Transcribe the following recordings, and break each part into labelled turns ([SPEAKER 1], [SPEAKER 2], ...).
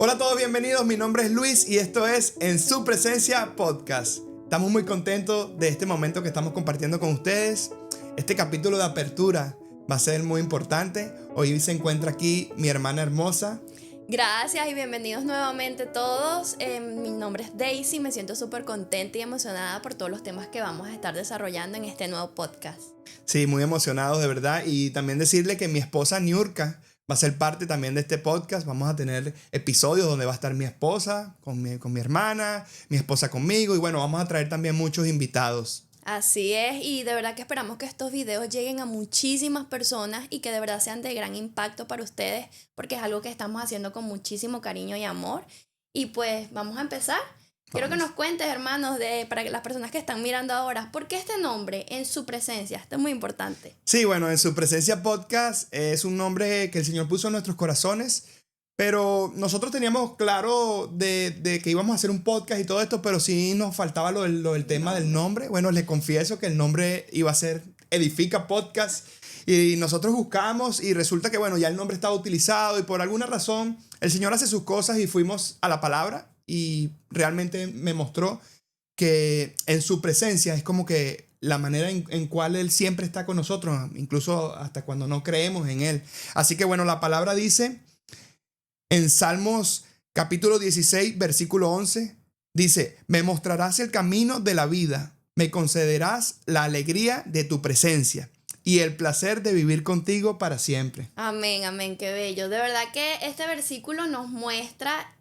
[SPEAKER 1] Hola a todos, bienvenidos. Mi nombre es Luis y esto es En Su Presencia Podcast. Estamos muy contentos de este momento que estamos compartiendo con ustedes. Este capítulo de apertura va a ser muy importante. Hoy se encuentra aquí mi hermana hermosa.
[SPEAKER 2] Gracias y bienvenidos nuevamente todos. Mi nombre es Daisy, me siento súper contenta y emocionada por todos los temas que vamos a estar desarrollando en este nuevo podcast.
[SPEAKER 1] Sí, muy emocionados de verdad. Y también decirle que mi esposa Niurka va a ser parte también de este podcast. Vamos a tener episodios donde va a estar mi esposa con mi hermana, mi esposa conmigo. Y bueno, vamos a traer también muchos invitados.
[SPEAKER 2] Así es, y de verdad que esperamos que estos videos lleguen a muchísimas personas y que de verdad sean de gran impacto para ustedes, porque es algo que estamos haciendo con muchísimo cariño y amor. Y pues vamos a empezar. Quiero que nos cuentes, hermanos, para las personas que están mirando ahora, ¿por qué este nombre, En Su Presencia? Esto es muy importante.
[SPEAKER 1] Sí, bueno, En Su Presencia Podcast es un nombre que el Señor puso en nuestros corazones, pero nosotros teníamos claro de que íbamos a hacer un podcast y todo esto, pero sí nos faltaba lo del tema del nombre. Bueno, les confieso que el nombre iba a ser Edifica Podcast y nosotros buscamos y resulta que, bueno, ya el nombre estaba utilizado y por alguna razón el Señor hace sus cosas y fuimos a la palabra y realmente me mostró que en su presencia es como que la manera en cual Él siempre está con nosotros, incluso hasta cuando no creemos en Él. Así que bueno, la palabra dice en Salmos capítulo 16, versículo 11, dice, me mostrarás el camino de la vida, me concederás la alegría de tu presencia y el placer de vivir contigo para siempre.
[SPEAKER 2] Amén, amén, qué bello. De verdad que este versículo nos muestra,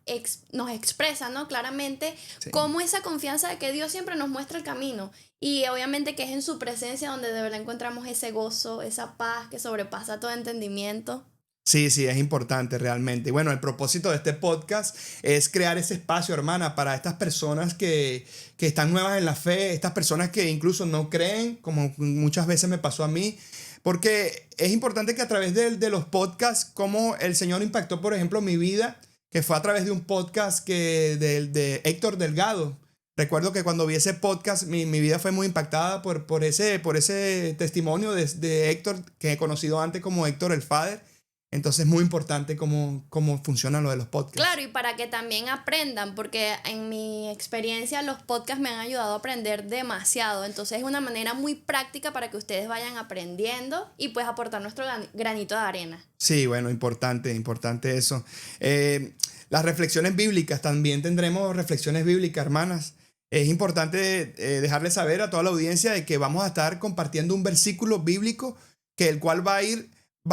[SPEAKER 2] nos expresa, ¿no? Claramente
[SPEAKER 1] Sí.
[SPEAKER 2] cómo esa confianza de que Dios siempre nos muestra el camino. Y obviamente que es en su presencia donde de verdad encontramos ese gozo, esa paz que sobrepasa todo entendimiento.
[SPEAKER 1] Sí, es importante realmente. Y bueno, el propósito de este podcast es crear ese espacio, hermana, para estas personas que están nuevas en la fe, estas personas que incluso no creen, como muchas veces me pasó a mí, porque es importante que a través de los podcasts, como el Señor impactó, por ejemplo, mi vida, que fue a través de un podcast de Héctor Delgado. Recuerdo que cuando vi ese podcast, mi vida fue muy impactada por ese testimonio de Héctor, que he conocido antes como Héctor el Father. Entonces es muy importante cómo funciona lo de los podcasts.
[SPEAKER 2] Claro, y para que también aprendan, porque en mi experiencia los podcasts me han ayudado a aprender demasiado. Entonces es una manera muy práctica para que ustedes vayan aprendiendo y pues aportar nuestro granito de arena.
[SPEAKER 1] Sí, bueno, importante eso. Las reflexiones bíblicas, también tendremos reflexiones bíblicas, hermanas. Es importante dejarles saber a toda la audiencia de que vamos a estar compartiendo un versículo bíblico que el cual va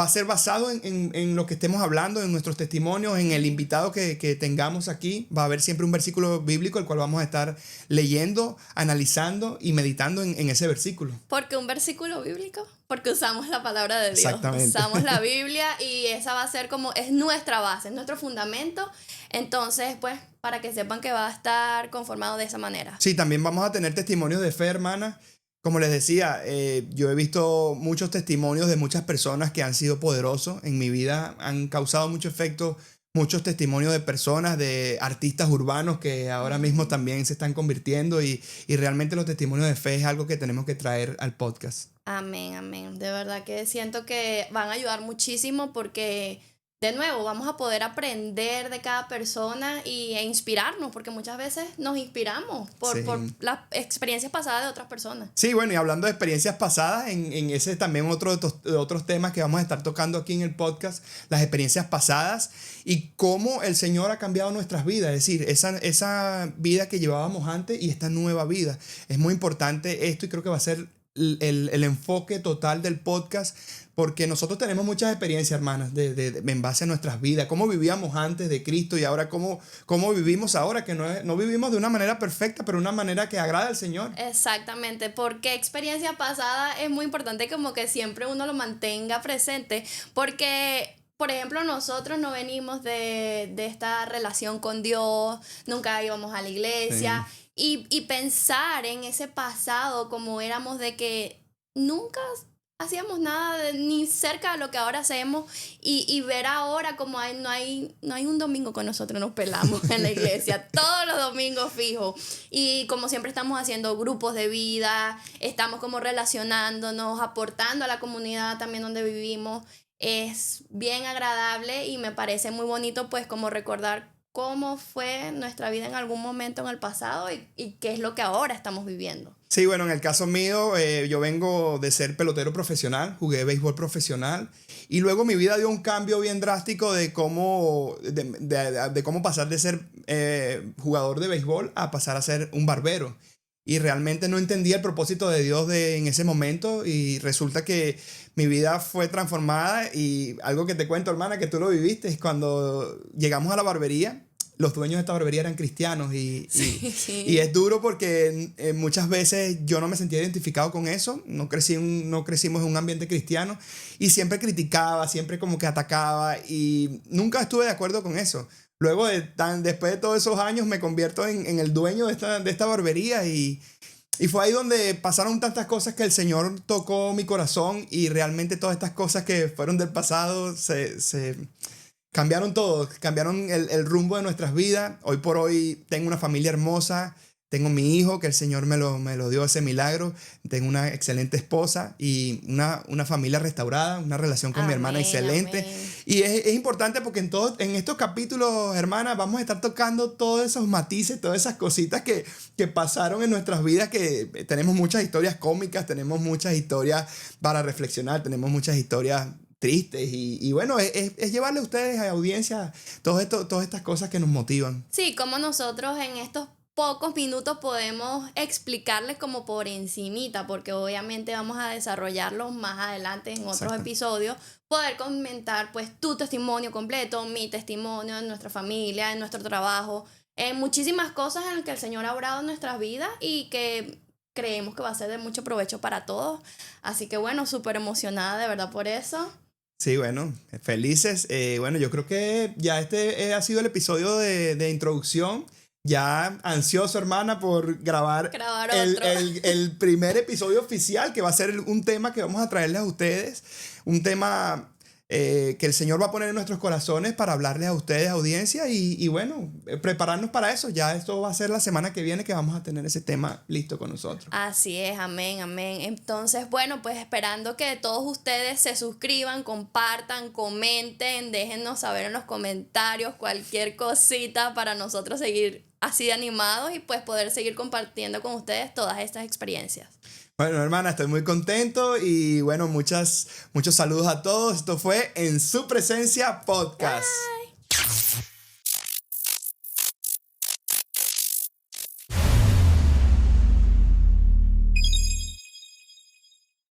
[SPEAKER 1] a ser basado en lo que estemos hablando, en nuestros testimonios, en el invitado que tengamos aquí. Va a haber siempre un versículo bíblico el cual vamos a estar leyendo, analizando y meditando en ese versículo.
[SPEAKER 2] ¿Por qué un versículo bíblico? Porque usamos la palabra de Dios.
[SPEAKER 1] Exactamente.
[SPEAKER 2] Usamos la Biblia y esa va a ser es nuestra base, es nuestro fundamento. Entonces, pues, para que sepan que va a estar conformado de esa manera.
[SPEAKER 1] Sí, también vamos a tener testimonios de fe, hermana. Como les decía, yo he visto muchos testimonios de muchas personas que han sido poderosos en mi vida, han causado mucho efecto, muchos testimonios de personas, de artistas urbanos que ahora mismo también se están convirtiendo y realmente los testimonios de fe es algo que tenemos que traer al podcast.
[SPEAKER 2] Amén, amén. De verdad que siento que van a ayudar muchísimo porque, de nuevo, vamos a poder aprender de cada persona e inspirarnos, porque muchas veces nos inspiramos por las experiencias pasadas de otras personas.
[SPEAKER 1] Sí, bueno, y hablando de experiencias pasadas, en ese también de otros temas que vamos a estar tocando aquí en el podcast, las experiencias pasadas y cómo el Señor ha cambiado nuestras vidas, es decir, esa vida que llevábamos antes y esta nueva vida. Es muy importante esto y creo que va a ser el enfoque total del podcast, porque nosotros tenemos muchas experiencias, hermanas, en base a nuestras vidas, cómo vivíamos antes de Cristo y ahora cómo vivimos ahora, que no vivimos de una manera perfecta, pero una manera que agrada al Señor.
[SPEAKER 2] Exactamente, porque experiencia pasada es muy importante como que siempre uno lo mantenga presente, porque por ejemplo, nosotros no venimos de esta relación con Dios, nunca íbamos a la iglesia.
[SPEAKER 1] Sí.
[SPEAKER 2] Y pensar en ese pasado como éramos de que nunca hacíamos nada ni cerca de lo que ahora hacemos y ver ahora como no hay un domingo con nosotros nos pelamos en la iglesia, todos los domingos fijos, y como siempre estamos haciendo grupos de vida, estamos como relacionándonos, aportando a la comunidad también donde vivimos. Es bien agradable y me parece muy bonito pues como recordar cómo fue nuestra vida en algún momento en el pasado y qué es lo que ahora estamos viviendo.
[SPEAKER 1] Sí, bueno, en el caso mío, yo vengo de ser pelotero profesional, jugué béisbol profesional y luego mi vida dio un cambio bien drástico de cómo, de cómo pasar de ser jugador de béisbol a pasar a ser un barbero. Y realmente no entendía el propósito de Dios en ese momento y resulta que mi vida fue transformada y algo que te cuento, hermana, que tú lo viviste, es cuando llegamos a la barbería. Los dueños de esta barbería eran cristianos y es duro porque muchas veces yo no me sentía identificado con eso, no crecimos en un ambiente cristiano y siempre criticaba, siempre como que atacaba y nunca estuve de acuerdo con eso. Luego después de todos esos años me convierto en el dueño de esta barbería y fue ahí donde pasaron tantas cosas que el Señor tocó mi corazón y realmente todas estas cosas que fueron del pasado se cambiaron todo, cambiaron el rumbo de nuestras vidas. Hoy por hoy tengo una familia hermosa, tengo mi hijo, que el Señor me lo dio ese milagro, tengo una excelente esposa y una familia restaurada, una relación con mi hermana excelente.
[SPEAKER 2] Amén.
[SPEAKER 1] Y es importante porque en estos capítulos, hermana, vamos a estar tocando todos esos matices, todas esas cositas que pasaron en nuestras vidas, que tenemos muchas historias cómicas, tenemos muchas historias para reflexionar, tenemos muchas historias tristes y bueno, es llevarle a ustedes, a audiencia, todas estas cosas que nos motivan.
[SPEAKER 2] Sí, como nosotros en estos pocos minutos podemos explicarles como por encimita, porque obviamente vamos a desarrollarlo más adelante en otros
[SPEAKER 1] Exacto.
[SPEAKER 2] episodios, poder comentar pues tu testimonio completo, mi testimonio en nuestra familia, en nuestro trabajo, en muchísimas cosas en las que el Señor ha obrado en nuestras vidas y que creemos que va a ser de mucho provecho para todos. Así que bueno, súper emocionada de verdad por eso.
[SPEAKER 1] Sí, bueno, felices. Bueno, yo creo que ya este ha sido el episodio de introducción. Ya ansioso, hermana, por grabar
[SPEAKER 2] Otro.
[SPEAKER 1] el primer episodio oficial, que va a ser un tema que vamos a traerles a ustedes. Un tema que el Señor va a poner en nuestros corazones para hablarles a ustedes, audiencia. Y bueno, prepararnos para eso. Ya esto va a ser la semana que viene que vamos a tener ese tema listo con nosotros.
[SPEAKER 2] Así es, amén, amén. Entonces, bueno, pues esperando que todos ustedes se suscriban, compartan, comenten, déjennos saber en los comentarios cualquier cosita para nosotros seguir así de animados y pues poder seguir compartiendo con ustedes todas estas experiencias.
[SPEAKER 1] Bueno, hermana, estoy muy contento y bueno, muchos saludos a todos. Esto fue En Su Presencia Podcast.
[SPEAKER 2] Bye.